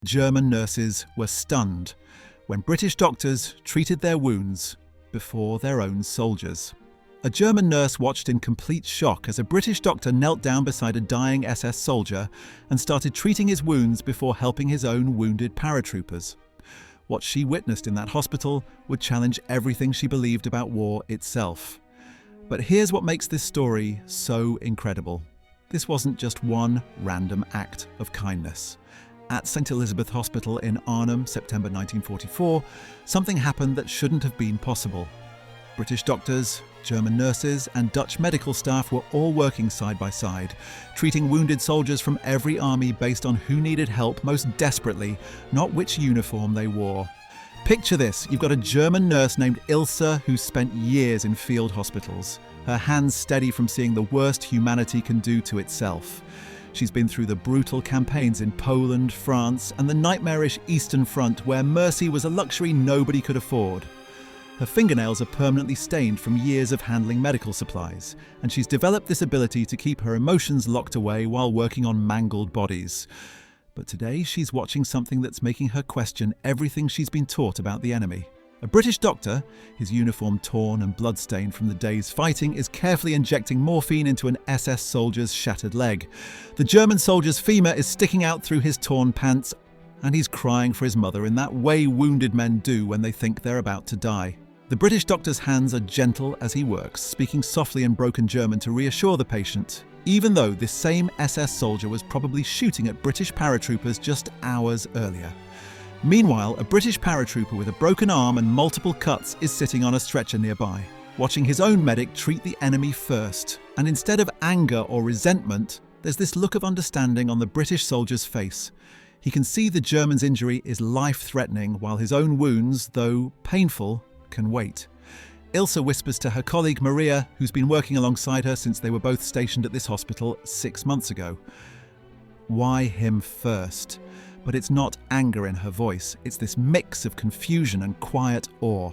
German nurses were stunned when British doctors treated their wounds before their own soldiers. A German nurse watched in complete shock as a British doctor knelt down beside a dying SS soldier and started treating his wounds before helping his own wounded paratroopers. What she witnessed in that hospital would challenge everything she believed about war itself. But here's what makes this story so incredible. This wasn't just one random act of kindness. At St. Elisabeth Hospital in Arnhem, September 1944, something happened that shouldn't have been possible. British doctors, German nurses, and Dutch medical staff were all working side by side, treating wounded soldiers from every army based on who needed help most desperately, not which uniform they wore. Picture this, you've got a German nurse named Ilse who spent years in field hospitals, her hands steady from seeing the worst humanity can do to itself. She's been through the brutal campaigns in Poland, France, and the nightmarish Eastern Front where mercy was a luxury nobody could afford. Her fingernails are permanently stained from years of handling medical supplies, and she's developed this ability to keep her emotions locked away while working on mangled bodies. But today she's watching something that's making her question everything she's been taught about the enemy. A British doctor, his uniform torn and bloodstained from the day's fighting, is carefully injecting morphine into an SS soldier's shattered leg. The German soldier's femur is sticking out through his torn pants, and he's crying for his mother in that way wounded men do when they think they're about to die. The British doctor's hands are gentle as he works, speaking softly in broken German to reassure the patient, even though this same SS soldier was probably shooting at British paratroopers just hours earlier. Meanwhile, a British paratrooper with a broken arm and multiple cuts is sitting on a stretcher nearby, watching his own medic treat the enemy first. And instead of anger or resentment, there's this look of understanding on the British soldier's face. He can see the German's injury is life-threatening, while his own wounds, though painful, can wait. Ilse whispers to her colleague Maria, who's been working alongside her since they were both stationed at this hospital 6 months ago. Why him first? But it's not anger in her voice, it's this mix of confusion and quiet awe.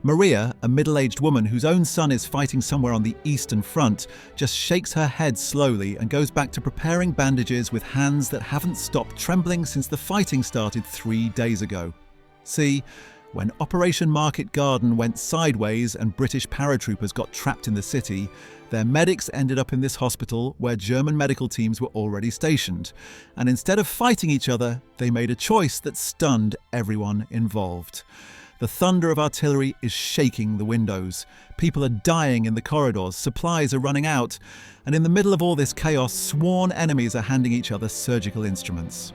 Maria, a middle-aged woman whose own son is fighting somewhere on the Eastern Front, just shakes her head slowly and goes back to preparing bandages with hands that haven't stopped trembling since the fighting started 3 days ago. See, when Operation Market Garden went sideways and British paratroopers got trapped in the city, their medics ended up in this hospital where German medical teams were already stationed. And instead of fighting each other, they made a choice that stunned everyone involved. The thunder of artillery is shaking the windows. People are dying in the corridors, supplies are running out, and in the middle of all this chaos, sworn enemies are handing each other surgical instruments.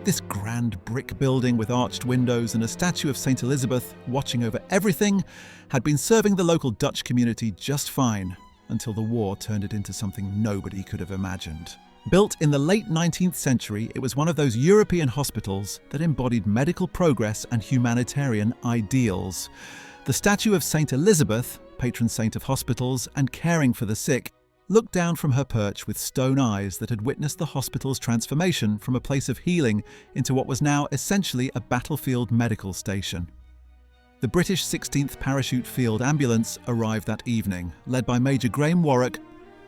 This grand brick building with arched windows and a statue of St. Elizabeth watching over everything had been serving the local Dutch community just fine until the war turned it into something nobody could have imagined. Built in the late 19th century, it was one of those European hospitals that embodied medical progress and humanitarian ideals. The statue of St. Elizabeth, patron saint of hospitals and caring for the sick, looked down from her perch with stone eyes that had witnessed the hospital's transformation from a place of healing into what was now essentially a battlefield medical station. The British 16th Parachute Field Ambulance arrived that evening, led by Major Graham Warwick,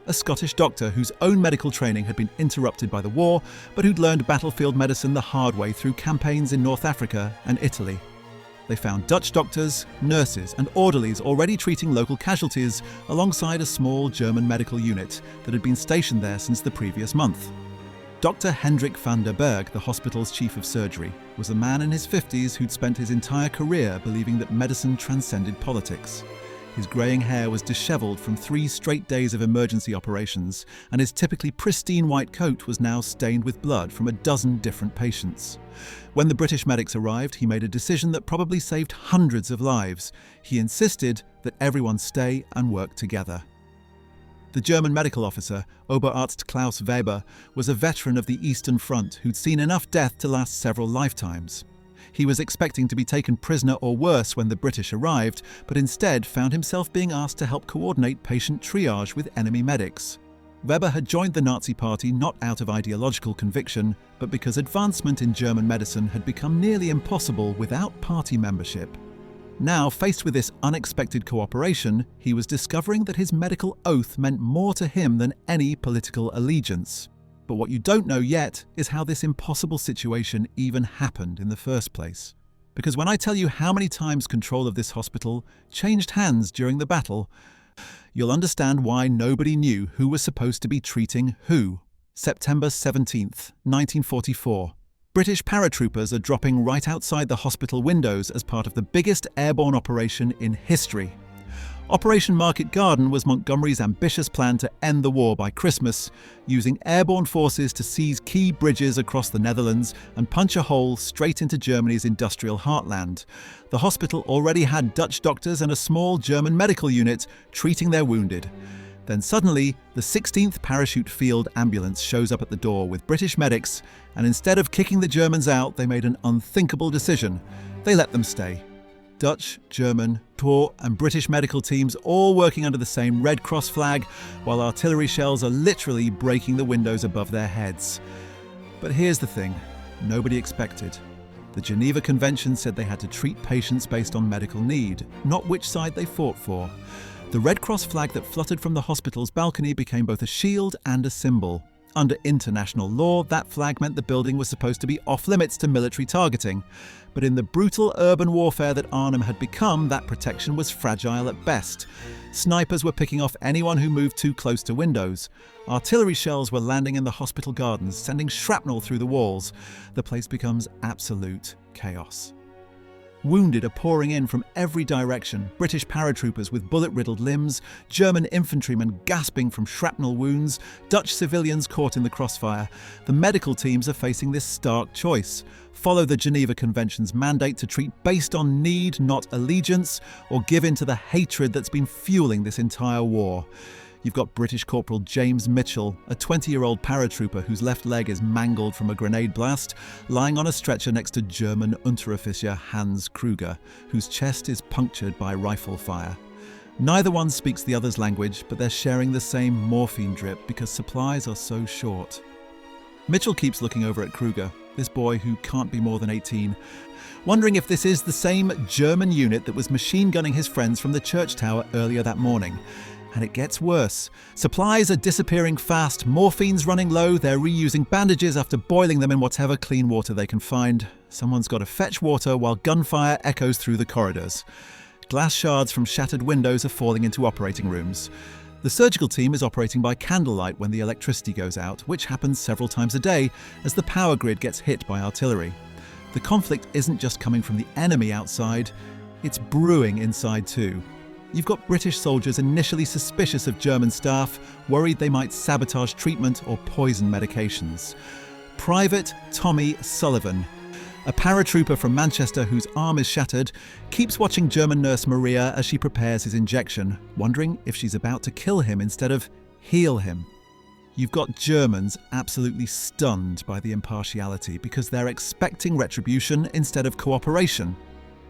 a Scottish doctor whose own medical training had been interrupted by the war, but who'd learned battlefield medicine the hard way through campaigns in North Africa and Italy. They found Dutch doctors, nurses and orderlies already treating local casualties alongside a small German medical unit that had been stationed there since the previous month. Dr. Hendrik van der Berg, the hospital's chief of surgery, was a man in his 50s who'd spent his entire career believing that medicine transcended politics. His greying hair was dishevelled from 3 straight days of emergency operations, and his typically pristine white coat was now stained with blood from a dozen different patients. When the British medics arrived, he made a decision that probably saved hundreds of lives. He insisted that everyone stay and work together. The German medical officer, Oberarzt Klaus Weber, was a veteran of the Eastern Front who'd seen enough death to last several lifetimes. He was expecting to be taken prisoner or worse when the British arrived, but instead found himself being asked to help coordinate patient triage with enemy medics. Weber had joined the Nazi Party not out of ideological conviction, but because advancement in German medicine had become nearly impossible without party membership. Now, faced with this unexpected cooperation, he was discovering that his medical oath meant more to him than any political allegiance. But what you don't know yet is how this impossible situation even happened in the first place. Because when I tell you how many times control of this hospital changed hands during the battle, you'll understand why nobody knew who was supposed to be treating who. September 17th, 1944. British paratroopers are dropping right outside the hospital windows as part of the biggest airborne operation in history. Operation Market Garden was Montgomery's ambitious plan to end the war by Christmas, using airborne forces to seize key bridges across the Netherlands and punch a hole straight into Germany's industrial heartland. The hospital already had Dutch doctors and a small German medical unit treating their wounded. Then suddenly, the 16th Parachute Field Ambulance shows up at the door with British medics, and instead of kicking the Germans out, they made an unthinkable decision. They let them stay. Dutch, German, TOR and British medical teams all working under the same Red Cross flag, while artillery shells are literally breaking the windows above their heads. But here's the thing, nobody expected. The Geneva Convention said they had to treat patients based on medical need, not which side they fought for. The Red Cross flag that fluttered from the hospital's balcony became both a shield and a symbol. Under international law, that flag meant the building was supposed to be off-limits to military targeting. But in the brutal urban warfare that Arnhem had become, that protection was fragile at best. Snipers were picking off anyone who moved too close to windows. Artillery shells were landing in the hospital gardens, sending shrapnel through the walls. The place becomes absolute chaos. Wounded are pouring in from every direction, British paratroopers with bullet-riddled limbs, German infantrymen gasping from shrapnel wounds, Dutch civilians caught in the crossfire. The medical teams are facing this stark choice. Follow the Geneva Convention's mandate to treat based on need, not allegiance, or give in to the hatred that's been fueling this entire war. You've got British Corporal James Mitchell, a 20-year-old paratrooper whose left leg is mangled from a grenade blast, lying on a stretcher next to German Unteroffizier Hans Kruger, whose chest is punctured by rifle fire. Neither one speaks the other's language, but they're sharing the same morphine drip because supplies are so short. Mitchell keeps looking over at Kruger, this boy who can't be more than 18, wondering if this is the same German unit that was machine gunning his friends from the church tower earlier that morning. And it gets worse. Supplies are disappearing fast, morphine's running low, they're reusing bandages after boiling them in whatever clean water they can find. Someone's got to fetch water while gunfire echoes through the corridors. Glass shards from shattered windows are falling into operating rooms. The surgical team is operating by candlelight when the electricity goes out, which happens several times a day as the power grid gets hit by artillery. The conflict isn't just coming from the enemy outside, it's brewing inside too. You've got British soldiers initially suspicious of German staff, worried they might sabotage treatment or poison medications. Private Tommy Sullivan, a paratrooper from Manchester whose arm is shattered, keeps watching German nurse Maria as she prepares his injection, wondering if she's about to kill him instead of heal him. You've got Germans absolutely stunned by the impartiality because they're expecting retribution instead of cooperation.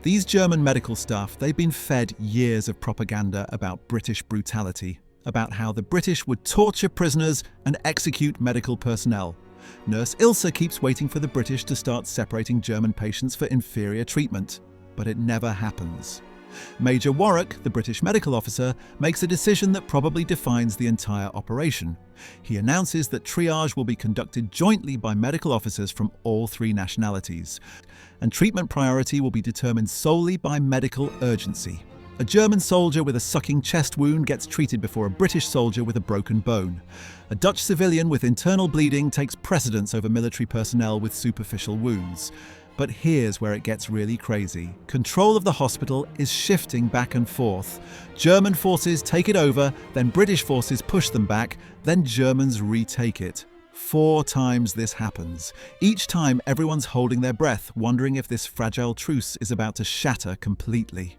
These German medical staff, they've been fed years of propaganda about British brutality, about how the British would torture prisoners and execute medical personnel. Nurse Ilse keeps waiting for the British to start separating German patients for inferior treatment, but it never happens. Major Warwick, the British medical officer, makes a decision that probably defines the entire operation. He announces that triage will be conducted jointly by medical officers from all three nationalities, and treatment priority will be determined solely by medical urgency. A German soldier with a sucking chest wound gets treated before a British soldier with a broken bone. A Dutch civilian with internal bleeding takes precedence over military personnel with superficial wounds. But here's where it gets really crazy. Control of the hospital is shifting back and forth. German forces take it over, then British forces push them back, then Germans retake it. 4 times this happens. Each time everyone's holding their breath, wondering if this fragile truce is about to shatter completely.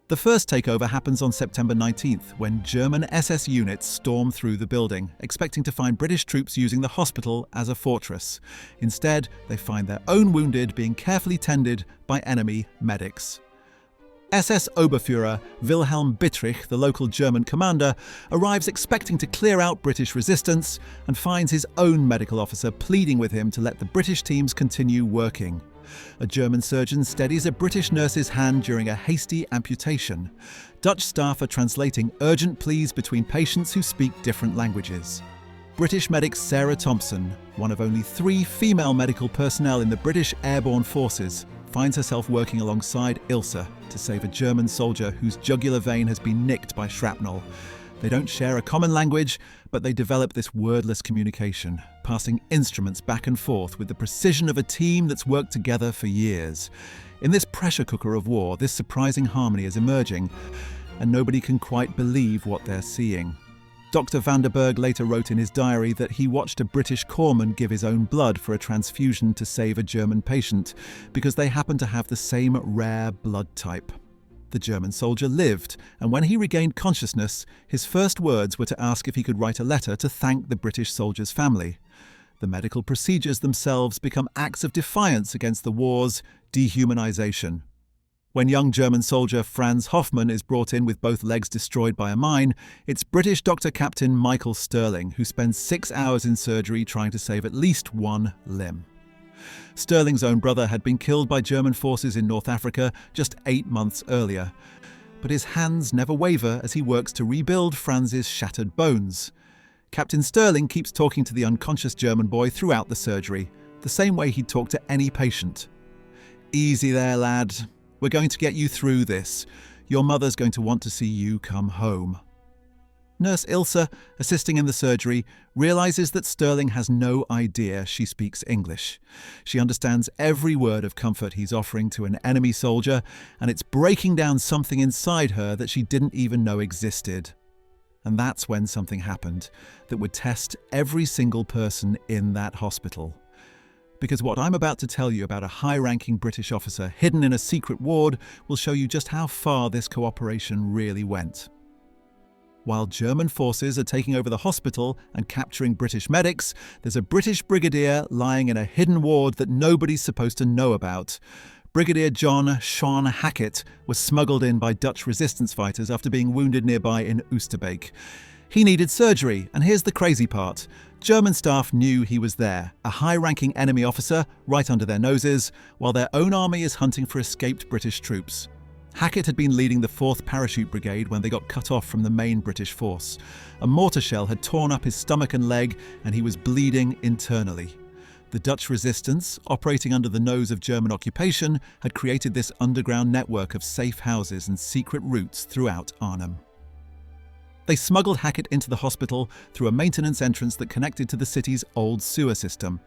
The first takeover happens on September 19th, when German SS units storm through the building, expecting to find British troops using the hospital as a fortress. Instead, they find their own wounded being carefully tended by enemy medics. SS Oberführer Wilhelm Bittrich, the local German commander, arrives expecting to clear out British resistance and finds his own medical officer pleading with him to let the British teams continue working. A German surgeon steadies a British nurse's hand during a hasty amputation. Dutch staff are translating urgent pleas between patients who speak different languages. British medic Sarah Thompson, one of only 3 female medical personnel in the British Airborne Forces, finds herself working alongside Ilse to save a German soldier whose jugular vein has been nicked by shrapnel. They don't share a common language, but they develop this wordless communication, passing instruments back and forth with the precision of a team that's worked together for years. In this pressure cooker of war, this surprising harmony is emerging, and nobody can quite believe what they're seeing. Dr. Vanderberg later wrote in his diary that he watched a British corpsman give his own blood for a transfusion to save a German patient because they happened to have the same rare blood type. The German soldier lived, and when he regained consciousness, his first words were to ask if he could write a letter to thank the British soldier's family. The medical procedures themselves become acts of defiance against the war's dehumanization. When young German soldier Franz Hoffmann is brought in with both legs destroyed by a mine, it's British Dr. Captain Michael Sterling who spends 6 hours in surgery trying to save at least one limb. Sterling's own brother had been killed by German forces in North Africa just 8 months earlier, but his hands never waver as he works to rebuild Franz's shattered bones. Captain Sterling keeps talking to the unconscious German boy throughout the surgery, the same way he'd talk to any patient. "Easy there, lad. We're going to get you through this. Your mother's going to want to see you come home." Nurse Ilse, assisting in the surgery, realizes that Sterling has no idea she speaks English. She understands every word of comfort he's offering to an enemy soldier, and it's breaking down something inside her that she didn't even know existed. And that's when something happened that would test every single person in that hospital. Because what I'm about to tell you about a high-ranking British officer hidden in a secret ward will show you just how far this cooperation really went. While German forces are taking over the hospital and capturing British medics, there's a British brigadier lying in a hidden ward that nobody's supposed to know about. Brigadier John Sean Hackett was smuggled in by Dutch resistance fighters after being wounded nearby in Oosterbeek. He needed surgery, and here's the crazy part. German staff knew he was there, a high-ranking enemy officer right under their noses, while their own army is hunting for escaped British troops. Hackett had been leading the 4th Parachute Brigade when they got cut off from the main British force. A mortar shell had torn up his stomach and leg, and he was bleeding internally. The Dutch resistance, operating under the nose of German occupation, had created this underground network of safe houses and secret routes throughout Arnhem. They smuggled Hackett into the hospital through a maintenance entrance that connected to the city's old sewer system.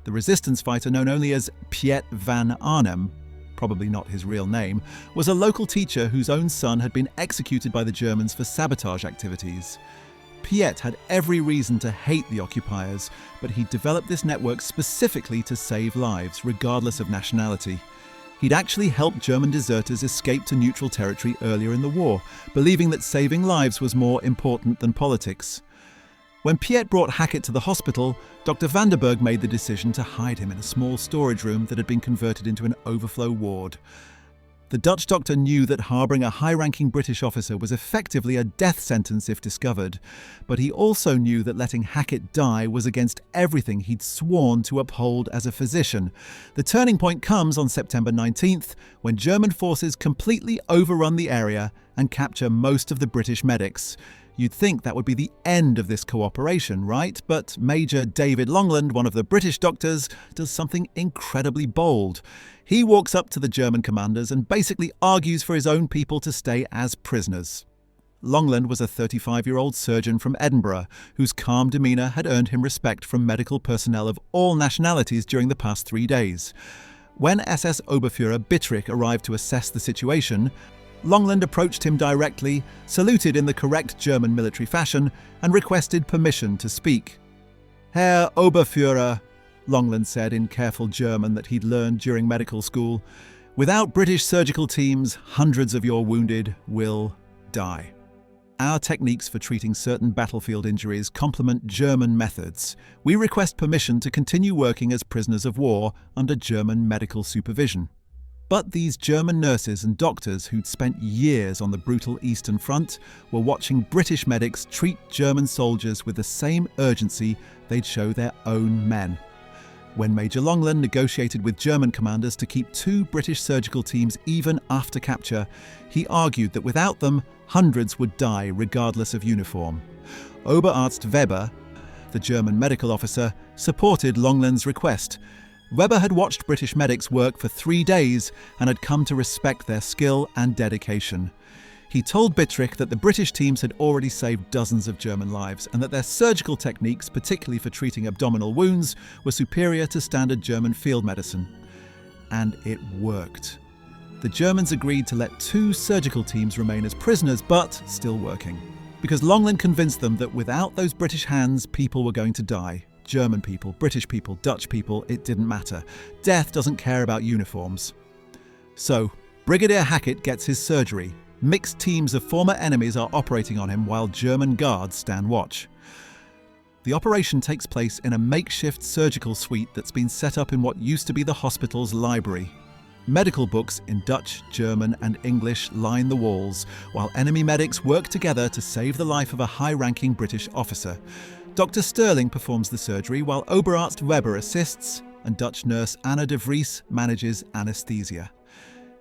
The resistance fighter, known only as Piet van Arnhem, probably not his real name, was a local teacher whose own son had been executed by the Germans for sabotage activities. Piet had every reason to hate the occupiers, but he developed this network specifically to save lives, regardless of nationality. He'd actually helped German deserters escape to neutral territory earlier in the war, believing that saving lives was more important than politics. When Piet brought Hackett to the hospital, Dr. Vanderberg made the decision to hide him in a small storage room that had been converted into an overflow ward. The Dutch doctor knew that harbouring a high-ranking British officer was effectively a death sentence if discovered, but he also knew that letting Hackett die was against everything he'd sworn to uphold as a physician. The turning point comes on September 19th, when German forces completely overrun the area and capture most of the British medics. You'd think that would be the end of this cooperation, right? But Major David Longland, one of the British doctors, does something incredibly bold. He walks up to the German commanders and basically argues for his own people to stay as prisoners. Longland was a 35-year-old surgeon from Edinburgh, whose calm demeanour had earned him respect from medical personnel of all nationalities during the past 3 days. When SS Oberfuhrer Bittrich arrived to assess the situation, Longland approached him directly, saluted in the correct German military fashion, and requested permission to speak. "Herr Oberfuhrer," Longland said in careful German that he'd learned during medical school, "without British surgical teams, hundreds of your wounded will die. Our techniques for treating certain battlefield injuries complement German methods. We request permission to continue working as prisoners of war under German medical supervision." But these German nurses and doctors who'd spent years on the brutal Eastern Front were watching British medics treat German soldiers with the same urgency they'd show their own men. When Major Longland negotiated with German commanders to keep 2 British surgical teams even after capture, he argued that without them, hundreds would die regardless of uniform. Oberarzt Weber, the the German medical officer, supported Longland's request. Weber had watched British medics work for 3 days and had come to respect their skill and dedication. He told Bittrich that the British teams had already saved dozens of German lives and that their surgical techniques, particularly for treating abdominal wounds, were superior to standard German field medicine. And it worked. The Germans agreed to let 2 surgical teams remain as prisoners, but still working. Because Longland convinced them that without those British hands, people were going to die. German people, British people, Dutch people, it didn't matter. Death doesn't care about uniforms. So, Brigadier Hackett gets his surgery. Mixed teams of former enemies are operating on him while German guards stand watch. The operation takes place in a makeshift surgical suite that's been set up in what used to be the hospital's library. Medical books in Dutch, German and English line the walls, while enemy medics work together to save the life of a high-ranking British officer. Dr. Sterling performs the surgery while Oberarzt Weber assists, and Dutch nurse Anna de Vries manages anaesthesia.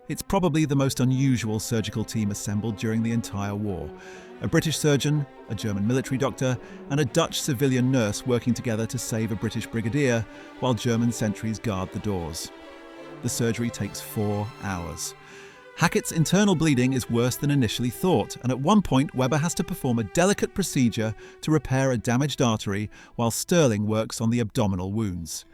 It's probably the most unusual surgical team assembled during the entire war. A British surgeon, a German military doctor, and a Dutch civilian nurse working together to save a British brigadier, while German sentries guard the doors. The surgery takes 4 hours. Hackett's internal bleeding is worse than initially thought, and at one point Weber has to perform a delicate procedure to repair a damaged artery while Sterling works on the abdominal wounds.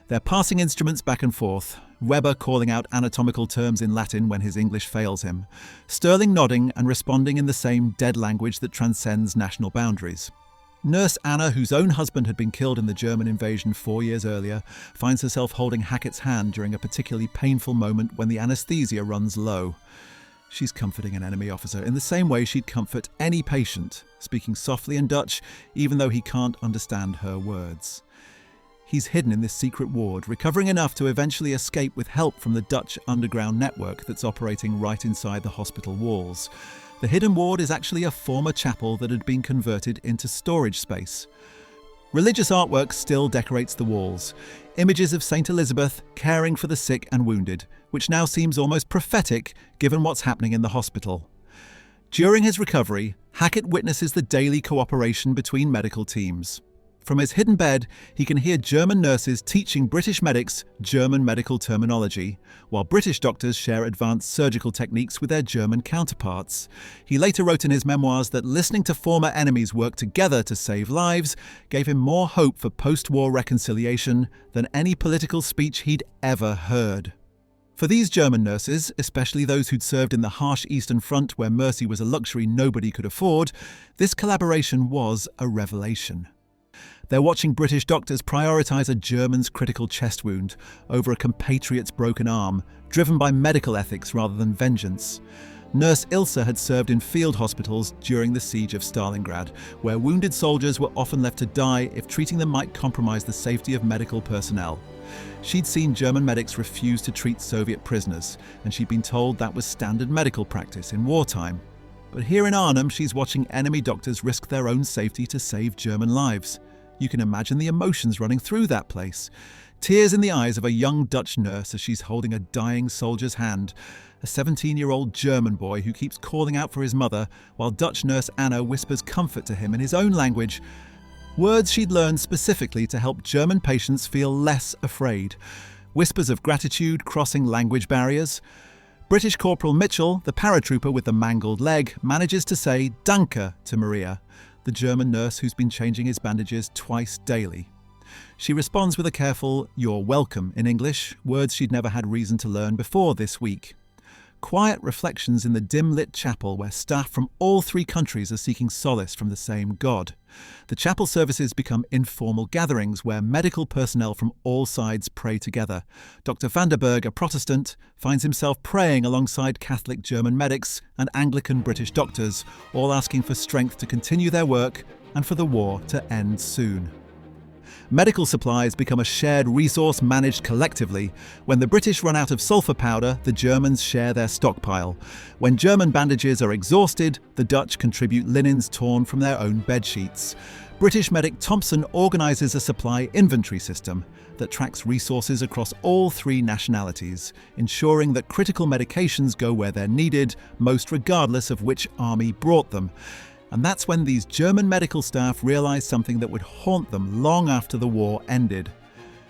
They're passing instruments back and forth, Weber calling out anatomical terms in Latin when his English fails him, Sterling nodding and responding in the same dead language that transcends national boundaries. Nurse Anna, whose own husband had been killed in the German invasion 4 years earlier, finds herself holding Hackett's hand during a particularly painful moment when the anaesthesia runs low. She's comforting an enemy officer in the same way she'd comfort any patient, speaking softly in Dutch, even though he can't understand her words. He's hidden in this secret ward, recovering enough to eventually escape with help from the Dutch underground network that's operating right inside the hospital walls. The hidden ward is actually a former chapel that had been converted into storage space. Religious artwork still decorates the walls. Images of St. Elisabeth caring for the sick and wounded, which now seems almost prophetic given what's happening in the hospital. During his recovery, Hackett witnesses the daily cooperation between medical teams. From his hidden bed, he can hear German nurses teaching British medics German medical terminology, while British doctors share advanced surgical techniques with their German counterparts. He later wrote in his memoirs that listening to former enemies work together to save lives gave him more hope for post-war reconciliation than any political speech he'd ever heard. For these German nurses, especially those who'd served in the harsh Eastern Front where mercy was a luxury nobody could afford, this collaboration was a revelation. They're watching British doctors prioritise a German's critical chest wound over a compatriot's broken arm, driven by medical ethics rather than vengeance. Nurse Ilse had served in field hospitals during the siege of Stalingrad, where wounded soldiers were often left to die if treating them might compromise the safety of medical personnel. She'd seen German medics refuse to treat Soviet prisoners, and she'd been told that was standard medical practice in wartime. But here in Arnhem, she's watching enemy doctors risk their own safety to save German lives. You can imagine the emotions running through that place. Tears in the eyes of a young Dutch nurse as she's holding a dying soldier's hand. A 17-year-old German boy who keeps calling out for his mother, while Dutch nurse Anna whispers comfort to him in his own language. Words she'd learned specifically to help German patients feel less afraid. Whispers of gratitude crossing language barriers. British Corporal Mitchell, the paratrooper with the mangled leg, manages to say "Danke" to Maria, the German nurse who's been changing his bandages twice daily. She responds with a careful "You're welcome" in English, words she'd never had reason to learn before this week. Quiet reflections in the dim-lit chapel where staff from all 3 countries are seeking solace from the same God. The chapel services become informal gatherings where medical personnel from all sides pray together. Dr. Vanderberg, a Protestant, finds himself praying alongside Catholic German medics and Anglican British doctors, all asking for strength to continue their work and for the war to end soon. Medical supplies become a shared resource managed collectively. When the British run out of sulfur powder, the Germans share their stockpile. When German bandages are exhausted, the Dutch contribute linens torn from their own bedsheets. British medic Thompson organises a supply inventory system that tracks resources across all 3 nationalities, ensuring that critical medications go where they're needed, most regardless of which army brought them. And that's when these German medical staff realized something that would haunt them long after the war ended.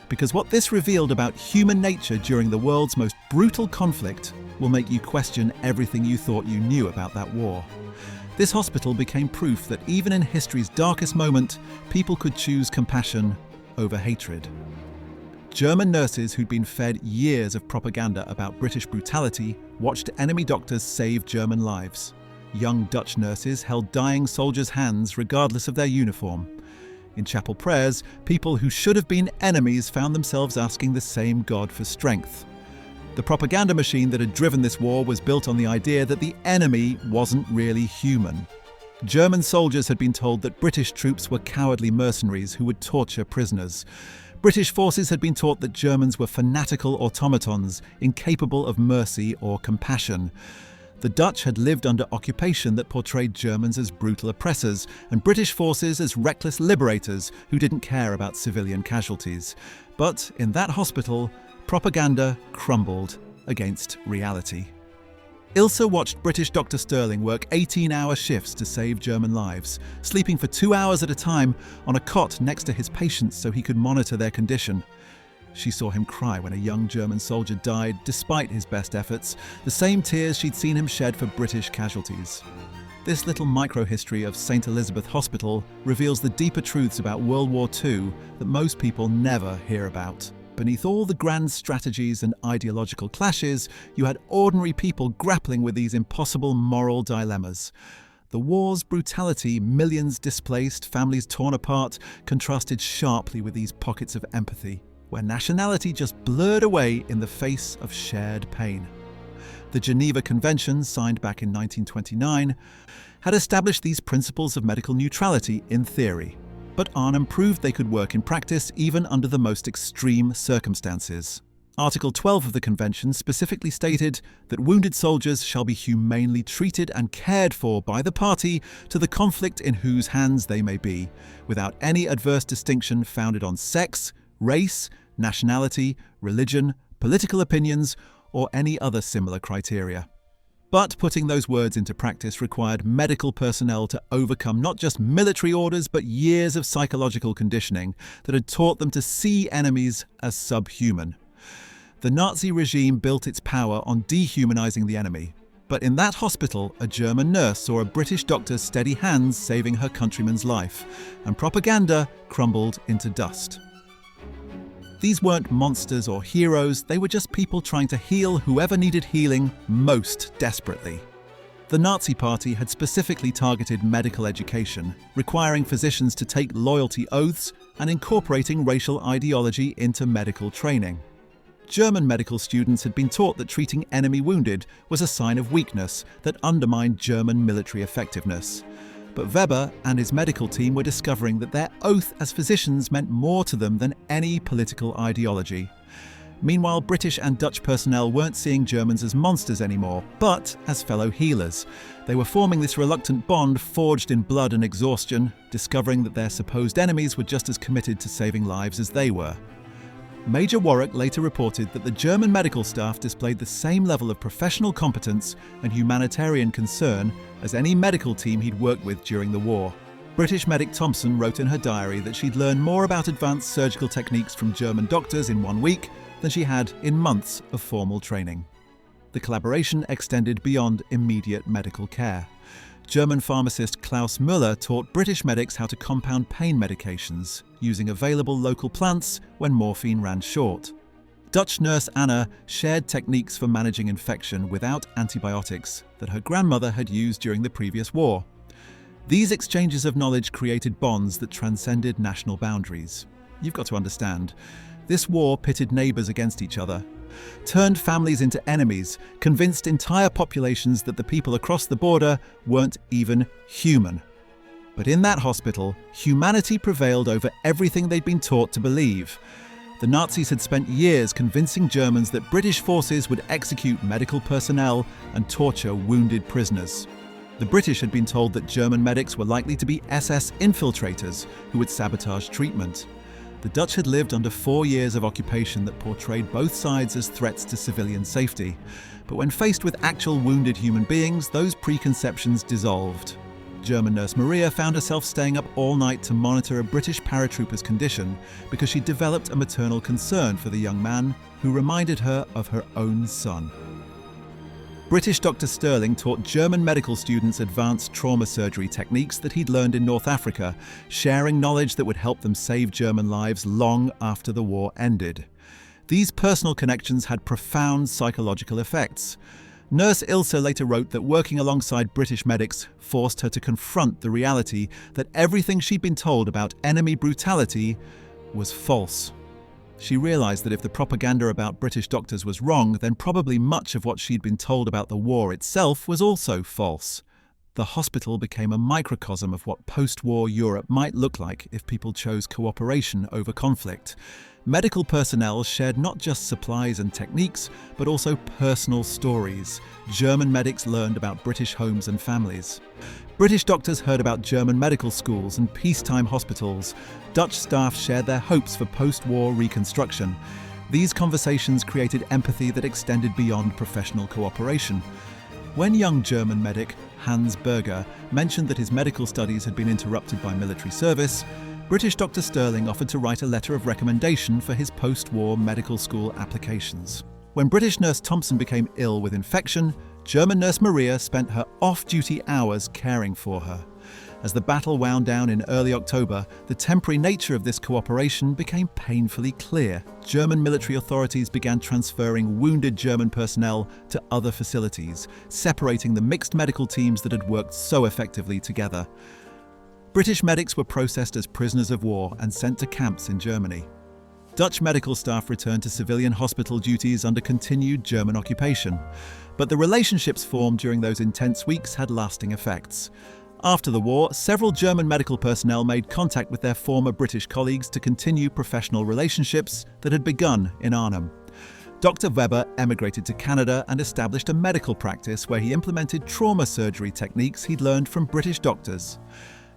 Because what this revealed about human nature during the world's most brutal conflict will make you question everything you thought you knew about that war. This hospital became proof that even in history's darkest moment, people could choose compassion over hatred. German nurses who'd been fed years of propaganda about British brutality watched enemy doctors save German lives. Young Dutch nurses held dying soldiers' hands regardless of their uniform. In chapel prayers, people who should have been enemies found themselves asking the same God for strength. The propaganda machine that had driven this war was built on the idea that the enemy wasn't really human. German soldiers had been told that British troops were cowardly mercenaries who would torture prisoners. British forces had been taught that Germans were fanatical automatons, incapable of mercy or compassion. The Dutch had lived under occupation that portrayed Germans as brutal oppressors, and British forces as reckless liberators who didn't care about civilian casualties. But in that hospital, propaganda crumbled against reality. Ilse watched British Dr. Sterling work 18-hour shifts to save German lives, sleeping for 2 hours at a time on a cot next to his patients so he could monitor their condition. She saw him cry when a young German soldier died, despite his best efforts, the same tears she'd seen him shed for British casualties. This little microhistory of St. Elisabeth Hospital reveals the deeper truths about World War II that most people never hear about. Beneath all the grand strategies and ideological clashes, you had ordinary people grappling with these impossible moral dilemmas. The war's brutality, millions displaced, families torn apart, contrasted sharply with these pockets of empathy, where nationality just blurred away in the face of shared pain. The Geneva Convention, signed back in 1929, had established these principles of medical neutrality in theory. But Arnhem proved they could work in practice even under the most extreme circumstances. Article 12 of the Convention specifically stated that wounded soldiers shall be humanely treated and cared for by the party to the conflict in whose hands they may be, without any adverse distinction founded on sex, race, nationality, religion, political opinions, or any other similar criteria. But putting those words into practice required medical personnel to overcome not just military orders, but years of psychological conditioning that had taught them to see enemies as subhuman. The Nazi regime built its power on dehumanizing the enemy. But in that hospital, a German nurse saw a British doctor's steady hands saving her countryman's life, and propaganda crumbled into dust. These weren't monsters or heroes, they were just people trying to heal whoever needed healing most desperately. The Nazi Party had specifically targeted medical education, requiring physicians to take loyalty oaths and incorporating racial ideology into medical training. German medical students had been taught that treating enemy wounded was a sign of weakness that undermined German military effectiveness. But Weber and his medical team were discovering that their oath as physicians meant more to them than any political ideology. Meanwhile, British and Dutch personnel weren't seeing Germans as monsters anymore, but as fellow healers. They were forming this reluctant bond forged in blood and exhaustion, discovering that their supposed enemies were just as committed to saving lives as they were. Major Warwick later reported that the German medical staff displayed the same level of professional competence and humanitarian concern as any medical team he'd worked with during the war. British medic Thompson wrote in her diary that she'd learned more about advanced surgical techniques from German doctors in 1 week than she had in months of formal training. The collaboration extended beyond immediate medical care. German pharmacist Klaus Müller taught British medics how to compound pain medications, using available local plants when morphine ran short. Dutch nurse Anna shared techniques for managing infection without antibiotics that her grandmother had used during the previous war. These exchanges of knowledge created bonds that transcended national boundaries. You've got to understand, this war pitted neighbours against each other, turned families into enemies, convinced entire populations that the people across the border weren't even human. But in that hospital, humanity prevailed over everything they'd been taught to believe. The Nazis had spent years convincing Germans that British forces would execute medical personnel and torture wounded prisoners. The British had been told that German medics were likely to be SS infiltrators who would sabotage treatment. The Dutch had lived under 4 years of occupation that portrayed both sides as threats to civilian safety. But when faced with actual wounded human beings, those preconceptions dissolved. German nurse Maria found herself staying up all night to monitor a British paratrooper's condition because she developed a maternal concern for the young man who reminded her of her own son. British Dr. Sterling taught German medical students advanced trauma surgery techniques that he'd learned in North Africa, sharing knowledge that would help them save German lives long after the war ended. These personal connections had profound psychological effects. Nurse Ilse later wrote that working alongside British medics forced her to confront the reality that everything she'd been told about enemy brutality was false. She realised that if the propaganda about British doctors was wrong, then probably much of what she'd been told about the war itself was also false. The hospital became a microcosm of what post-war Europe might look like if people chose cooperation over conflict. Medical personnel shared not just supplies and techniques, but also personal stories. German medics learned about British homes and families. British doctors heard about German medical schools and peacetime hospitals. Dutch staff shared their hopes for post-war reconstruction. These conversations created empathy that extended beyond professional cooperation. When young German medic Hans Berger mentioned that his medical studies had been interrupted by military service, British Dr. Sterling offered to write a letter of recommendation for his post-war medical school applications. When British nurse Thompson became ill with infection, German nurse Maria spent her off-duty hours caring for her. As the battle wound down in early October, the temporary nature of this cooperation became painfully clear. German military authorities began transferring wounded German personnel to other facilities, separating the mixed medical teams that had worked so effectively together. British medics were processed as prisoners of war and sent to camps in Germany. Dutch medical staff returned to civilian hospital duties under continued German occupation. But the relationships formed during those intense weeks had lasting effects. After the war, several German medical personnel made contact with their former British colleagues to continue professional relationships that had begun in Arnhem. Dr. Weber emigrated to Canada and established a medical practice where he implemented trauma surgery techniques he'd learned from British doctors.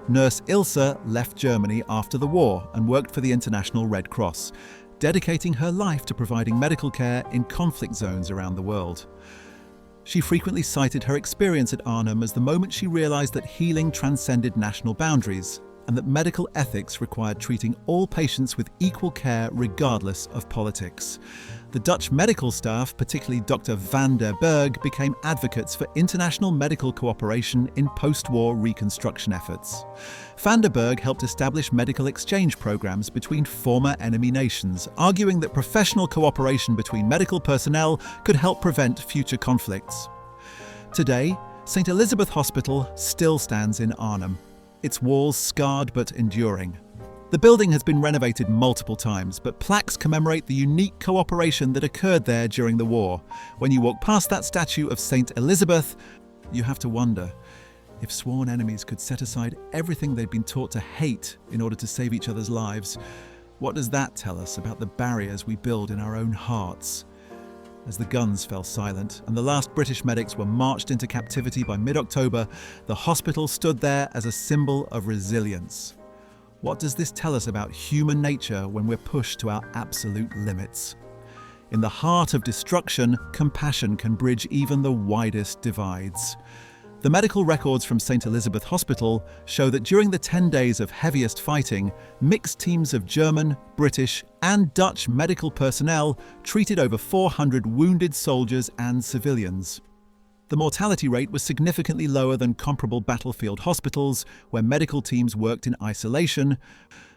Nurse Ilse left Germany after the war and worked for the International Red Cross, dedicating her life to providing medical care in conflict zones around the world. She frequently cited her experience at Arnhem as the moment she realised that healing transcended national boundaries and that medical ethics required treating all patients with equal care regardless of politics. The Dutch medical staff, particularly Dr. van der Berg, became advocates for international medical cooperation in post-war reconstruction efforts. Van der Berg helped establish medical exchange programs between former enemy nations, arguing that professional cooperation between medical personnel could help prevent future conflicts. Today, St. Elisabeth Hospital still stands in Arnhem, its walls scarred but enduring. The building has been renovated multiple times, but plaques commemorate the unique cooperation that occurred there during the war. When you walk past that statue of St. Elizabeth, you have to wonder, if sworn enemies could set aside everything they'd been taught to hate in order to save each other's lives, what does that tell us about the barriers we build in our own hearts? As the guns fell silent and the last British medics were marched into captivity by mid-October, the hospital stood there as a symbol of resilience. What does this tell us about human nature when we're pushed to our absolute limits? In the heart of destruction, compassion can bridge even the widest divides. The medical records from St. Elisabeth Hospital show that during the 10 days of heaviest fighting, mixed teams of German, British, and Dutch medical personnel treated over 400 wounded soldiers and civilians. The mortality rate was significantly lower than comparable battlefield hospitals, where medical teams worked in isolation,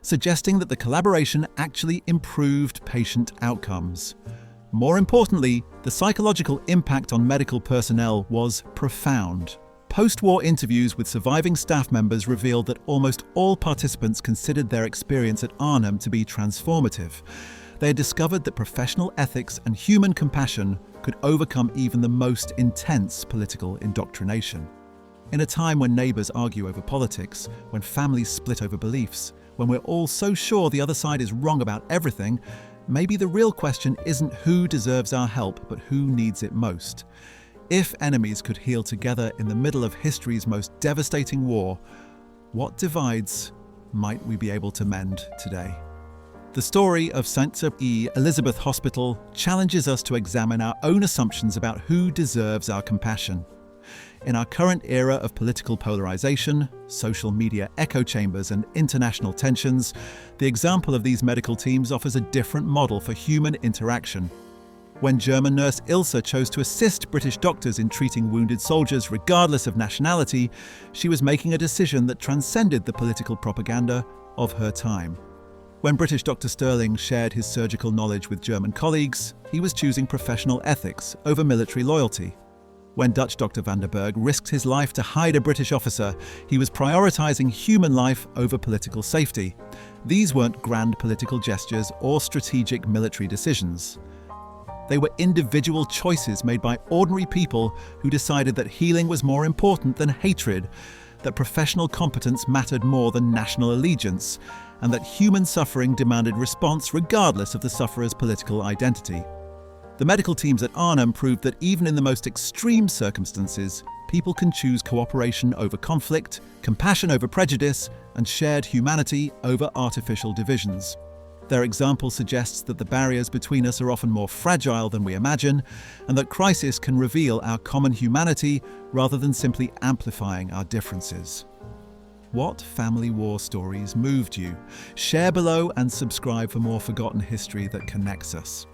suggesting that the collaboration actually improved patient outcomes. More importantly, the psychological impact on medical personnel was profound. Post-war interviews with surviving staff members revealed that almost all participants considered their experience at Arnhem to be transformative. They had discovered that professional ethics and human compassion could overcome even the most intense political indoctrination. In a time when neighbours argue over politics, when families split over beliefs, when we're all so sure the other side is wrong about everything, maybe the real question isn't who deserves our help, but who needs it most. If enemies could heal together in the middle of history's most devastating war, what divides might we be able to mend today? The story of St. Elisabeth Hospital challenges us to examine our own assumptions about who deserves our compassion. In our current era of political polarization, social media echo chambers, and international tensions, the example of these medical teams offers a different model for human interaction. When German nurse Ilse chose to assist British doctors in treating wounded soldiers regardless of nationality, she was making a decision that transcended the political propaganda of her time. When British Dr. Sterling shared his surgical knowledge with German colleagues, he was choosing professional ethics over military loyalty. When Dutch Dr. van der Berg risked his life to hide a British officer, he was prioritizing human life over political safety. These weren't grand political gestures or strategic military decisions. They were individual choices made by ordinary people who decided that healing was more important than hatred, that professional competence mattered more than national allegiance, and that human suffering demanded response regardless of the sufferer's political identity. The medical teams at Arnhem proved that even in the most extreme circumstances, people can choose cooperation over conflict, compassion over prejudice, and shared humanity over artificial divisions. Their example suggests that the barriers between us are often more fragile than we imagine, and that crisis can reveal our common humanity rather than simply amplifying our differences. What family war stories moved you? Share below and subscribe for more forgotten history that connects us.